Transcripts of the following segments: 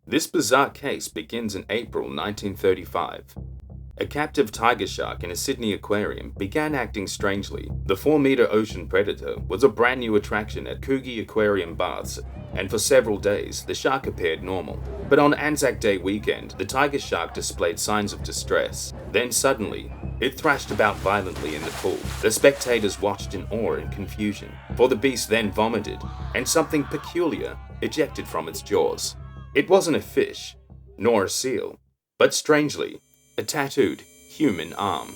This bizarre case begins in April 1935. A captive tiger shark in a Sydney aquarium began acting strangely. The 4-metre ocean predator was a brand new attraction at Coogee Aquarium baths, and for several days the shark appeared normal. But on Anzac Day weekend, the tiger shark displayed signs of distress. Then suddenly, it thrashed about violently in the pool. The spectators watched in awe and confusion, for the beast then vomited, and something peculiar ejected from its jaws. It wasn't a fish, nor a seal, but strangely, a tattooed human arm.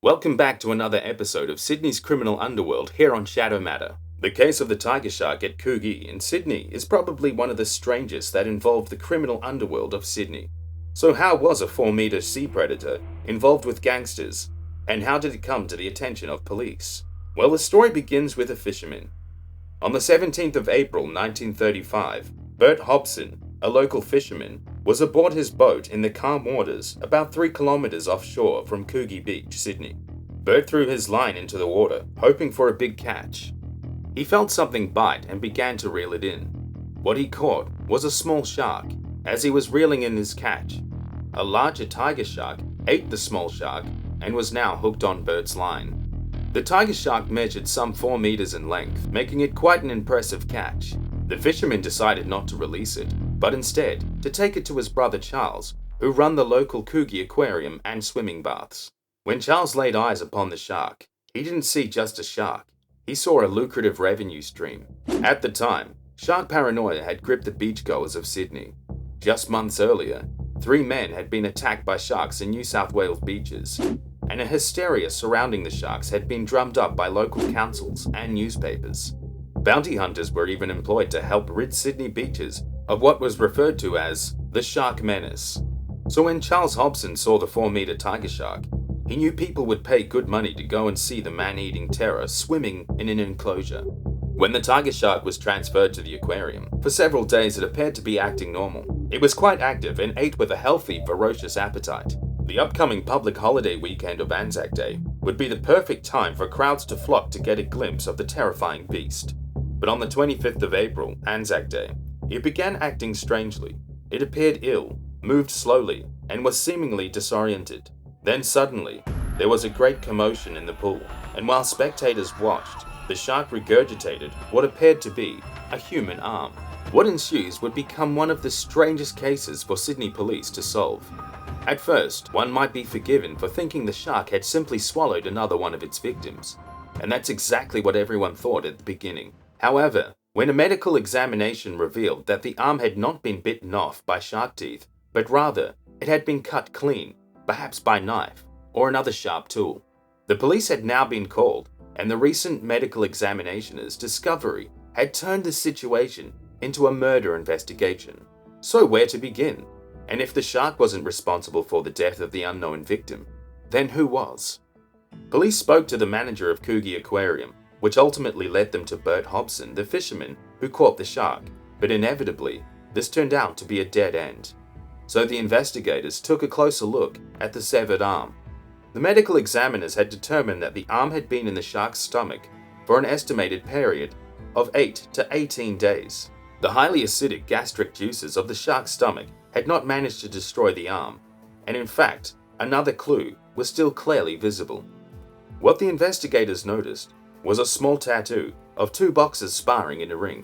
Welcome back to another episode of Sydney's Criminal Underworld here on Shadow Matter. The case of the tiger shark at Coogee in Sydney is probably one of the strangest that involved the criminal underworld of Sydney. So how was a 4-metre sea predator involved with gangsters, and how did it come to the attention of police? Well, the story begins with a fisherman. On the 17th of April 1935, Bert Hobson, a local fisherman, was aboard his boat in the calm waters about 3 kilometres offshore from Coogee Beach, Sydney. Bert threw his line into the water, hoping for a big catch. He felt something bite and began to reel it in. What he caught was a small shark. As he was reeling in his catch, a larger tiger shark ate the small shark and was now hooked on Bert's line. The tiger shark measured some 4 meters in length, making it quite an impressive catch. The fisherman decided not to release it, but instead to take it to his brother Charles, who ran the local Coogee Aquarium and swimming baths. When Charles laid eyes upon the shark, he didn't see just a shark. He saw a lucrative revenue stream. At the time, shark paranoia had gripped the beachgoers of Sydney. Just months earlier, 3 men had been attacked by sharks in New South Wales beaches, and a hysteria surrounding the sharks had been drummed up by local councils and newspapers. Bounty hunters were even employed to help rid Sydney beaches of what was referred to as the shark menace. So when Charles Hobson saw the 4-metre tiger shark, he knew people would pay good money to go and see the man-eating terror swimming in an enclosure. When the tiger shark was transferred to the aquarium, for several days it appeared to be acting normal. It was quite active and ate with a healthy, ferocious appetite. The upcoming public holiday weekend of Anzac Day would be the perfect time for crowds to flock to get a glimpse of the terrifying beast. But on the 25th of April, Anzac Day, it began acting strangely. It appeared ill, moved slowly, and was seemingly disoriented. Then suddenly, there was a great commotion in the pool, and while spectators watched, the shark regurgitated what appeared to be a human arm. What ensues would become one of the strangest cases for Sydney police to solve. At first, one might be forgiven for thinking the shark had simply swallowed another one of its victims, and that's exactly what everyone thought at the beginning. However, when a medical examination revealed that the arm had not been bitten off by shark teeth, but rather it had been cut clean, perhaps by knife or another sharp tool, the police had now been called, and the recent medical examination's discovery had turned the situation into a murder investigation. So where to begin? And if the shark wasn't responsible for the death of the unknown victim, then who was? Police spoke to the manager of Coogee Aquarium, which ultimately led them to Bert Hobson, the fisherman who caught the shark, but inevitably, this turned out to be a dead end. So the investigators took a closer look at the severed arm. The medical examiners had determined that the arm had been in the shark's stomach for an estimated period of 8 to 18 days. The highly acidic gastric juices of the shark's stomach had not managed to destroy the arm, and in fact, another clue was still clearly visible. What the investigators noticed was a small tattoo of 2 boxers sparring in a ring.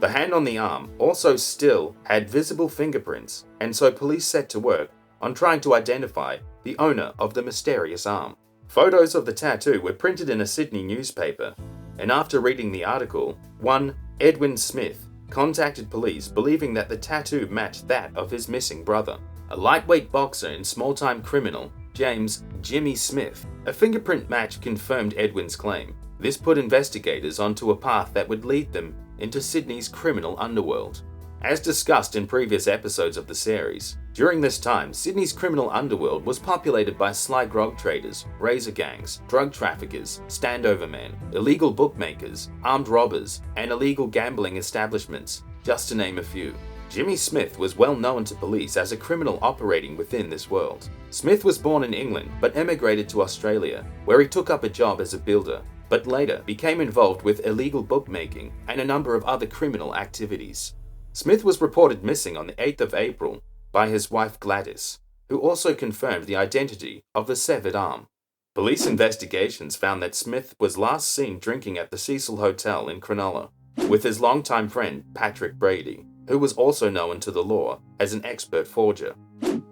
The hand on the arm also still had visible fingerprints, and so police set to work on trying to identify the owner of the mysterious arm. Photos of the tattoo were printed in a Sydney newspaper, and after reading the article, one Edwin Smith contacted police believing that the tattoo matched that of his missing brother, a lightweight boxer and small-time criminal, James "Jimmy" Smith. A fingerprint match confirmed Edwin's claim. This put investigators onto a path that would lead them into Sydney's criminal underworld. As discussed in previous episodes of the series, during this time, Sydney's criminal underworld was populated by sly grog traders, razor gangs, drug traffickers, standover men, illegal bookmakers, armed robbers, and illegal gambling establishments, just to name a few. Jimmy Smith was well known to police as a criminal operating within this world. Smith was born in England but emigrated to Australia, where he took up a job as a builder, but later became involved with illegal bookmaking and a number of other criminal activities. Smith was reported missing on the 8th of April by his wife Gladys, who also confirmed the identity of the severed arm. Police investigations found that Smith was last seen drinking at the Cecil Hotel in Cronulla with his longtime friend Patrick Brady, who was also known to the law as an expert forger.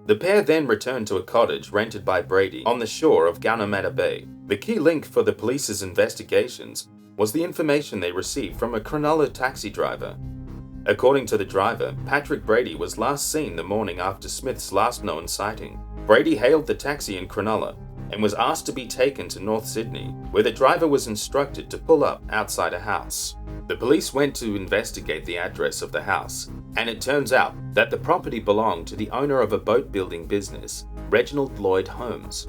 The pair then returned to a cottage rented by Brady on the shore of Gunnedah Bay. The key link for the police's investigations was the information they received from a Cronulla taxi driver. According to the driver, Patrick Brady was last seen the morning after Smith's last known sighting. Brady hailed the taxi in Cronulla and was asked to be taken to North Sydney, where the driver was instructed to pull up outside a house. The police went to investigate the address of the house, and it turns out that the property belonged to the owner of a boat building business, Reginald Lloyd Holmes.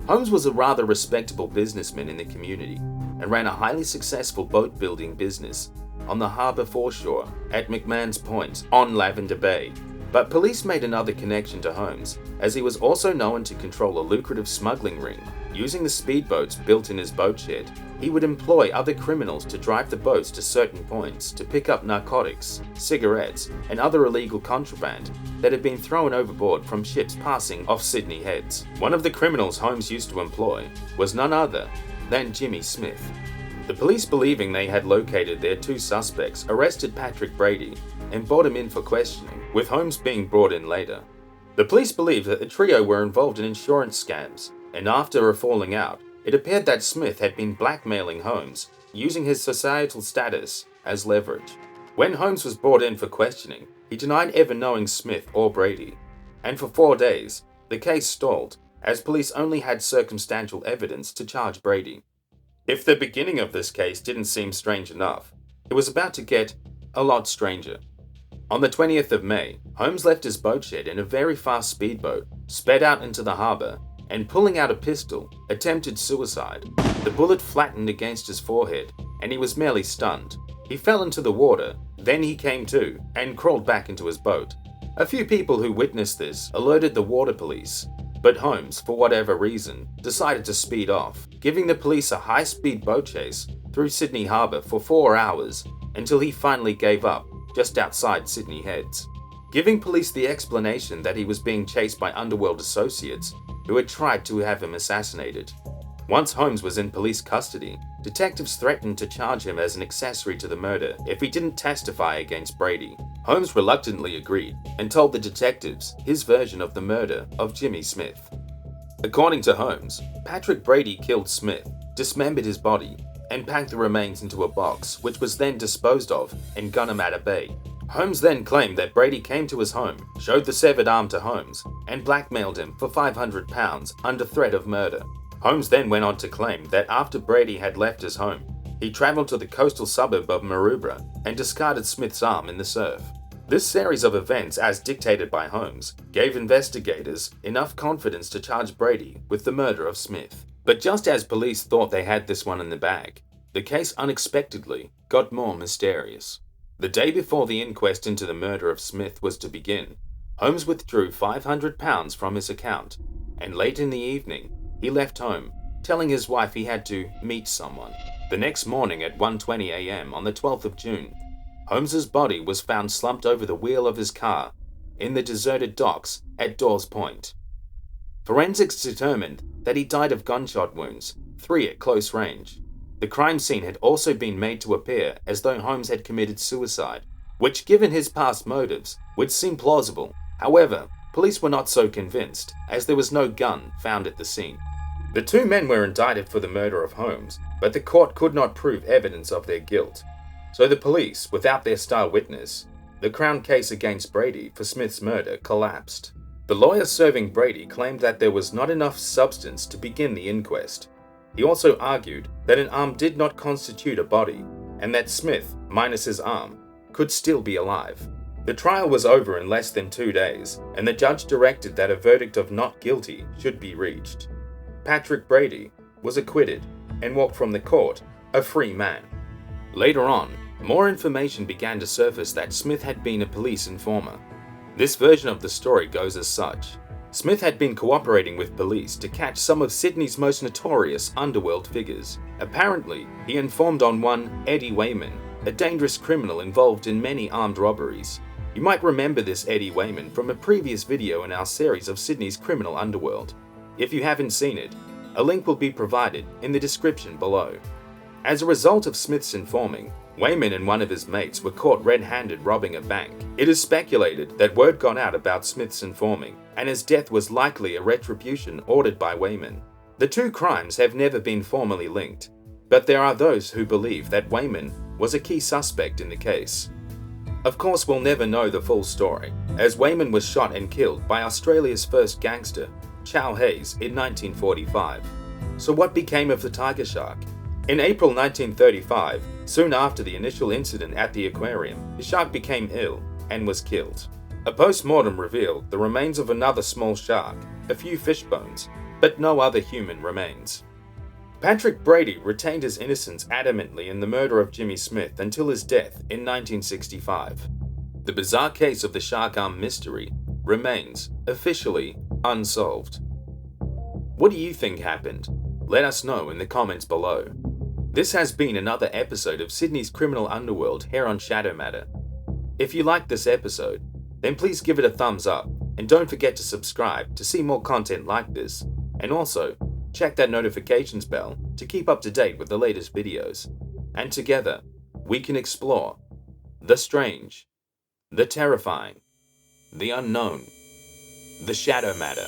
Holmes was a rather respectable businessman in the community and ran a highly successful boat building business on the harbour foreshore at McMahon's Point on Lavender Bay. But police made another connection to Holmes, as he was also known to control a lucrative smuggling ring. Using the speedboats built in his boat shed, he would employ other criminals to drive the boats to certain points to pick up narcotics, cigarettes, and other illegal contraband that had been thrown overboard from ships passing off Sydney heads. One of the criminals Holmes used to employ was none other than Jimmy Smith. The police, believing they had located their two suspects, arrested Patrick Brady and brought him in for questioning, with Holmes being brought in later. The police believed that the trio were involved in insurance scams, and after a falling out, it appeared that Smith had been blackmailing Holmes, using his societal status as leverage. When Holmes was brought in for questioning, he denied ever knowing Smith or Brady, and for 4 days, the case stalled, as police only had circumstantial evidence to charge Brady. If the beginning of this case didn't seem strange enough, it was about to get a lot stranger. On the 20th of May, Holmes left his boat shed in a very fast speedboat, sped out into the harbour, and pulling out a pistol, attempted suicide. The bullet flattened against his forehead, and he was merely stunned. He fell into the water, then he came to, and crawled back into his boat. A few people who witnessed this alerted the water police, but Holmes, for whatever reason, decided to speed off, giving the police a high-speed boat chase through Sydney Harbour for 4 hours, until he finally gave up just outside Sydney Heads, giving police the explanation that he was being chased by Underworld associates who had tried to have him assassinated. Once Holmes was in police custody, detectives threatened to charge him as an accessory to the murder if he didn't testify against Brady. Holmes reluctantly agreed and told the detectives his version of the murder of Jimmy Smith. According to Holmes, Patrick Brady killed Smith, dismembered his body, and packed the remains into a box, which was then disposed of in Gunnedah Bay. Holmes then claimed that Brady came to his home, showed the severed arm to Holmes, and blackmailed him for £500 under threat of murder. Holmes then went on to claim that after Brady had left his home, he travelled to the coastal suburb of Maroubra and discarded Smith's arm in the surf. This series of events, as dictated by Holmes, gave investigators enough confidence to charge Brady with the murder of Smith. But just as police thought they had this one in the bag, the case unexpectedly got more mysterious. The day before the inquest into the murder of Smith was to begin, Holmes withdrew £500 from his account, and late in the evening, he left home, telling his wife he had to meet someone. The next morning at 1:20 a.m. on the 12th of June, Holmes's body was found slumped over the wheel of his car in the deserted docks at Dawes Point. Forensics determined that he died of gunshot wounds, 3 at close range. The crime scene had also been made to appear as though Holmes had committed suicide, which, given his past motives, would seem plausible. However, police were not so convinced, as there was no gun found at the scene. The two men were indicted for the murder of Holmes, but the court could not prove evidence of their guilt. So the police, without their star witness, the Crown case against Brady for Smith's murder collapsed. The lawyer serving Brady claimed that there was not enough substance to begin the inquest. He also argued that an arm did not constitute a body, and that Smith, minus his arm, could still be alive. The trial was over in less than 2 days, and the judge directed that a verdict of not guilty should be reached. Patrick Brady was acquitted and walked from the court a free man. Later on, more information began to surface that Smith had been a police informer. This version of the story goes as such. Smith had been cooperating with police to catch some of Sydney's most notorious underworld figures. Apparently, he informed on one Eddie Wayman, a dangerous criminal involved in many armed robberies. You might remember this Eddie Wayman from a previous video in our series of Sydney's criminal underworld. If you haven't seen it, a link will be provided in the description below. As a result of Smith's informing, Wayman and one of his mates were caught red-handed robbing a bank. It is speculated that word got out about Smith's informing, and his death was likely a retribution ordered by Wayman. The two crimes have never been formally linked, but there are those who believe that Wayman was a key suspect in the case. Of course, we'll never know the full story, as Wayman was shot and killed by Australia's first gangster, Chow in 1945. So what became of the tiger shark? In April 1935, soon after the initial incident at the aquarium, the shark became ill and was killed. A post-mortem revealed the remains of another small shark, a few fish bones, but no other human remains. Patrick Brady retained his innocence adamantly in the murder of Jimmy Smith until his death in 1965. The bizarre case of the shark arm mystery remains officially unsolved. What do you think happened? Let us know in the comments below. This has been another episode of Sydney's Criminal Underworld here on Shadow Matter. If you liked this episode, then please give it a thumbs up and don't forget to subscribe to see more content like this, and also check that notifications bell to keep up to date with the latest videos. And together, we can explore the strange, the terrifying, the unknown, the Shadow Matter.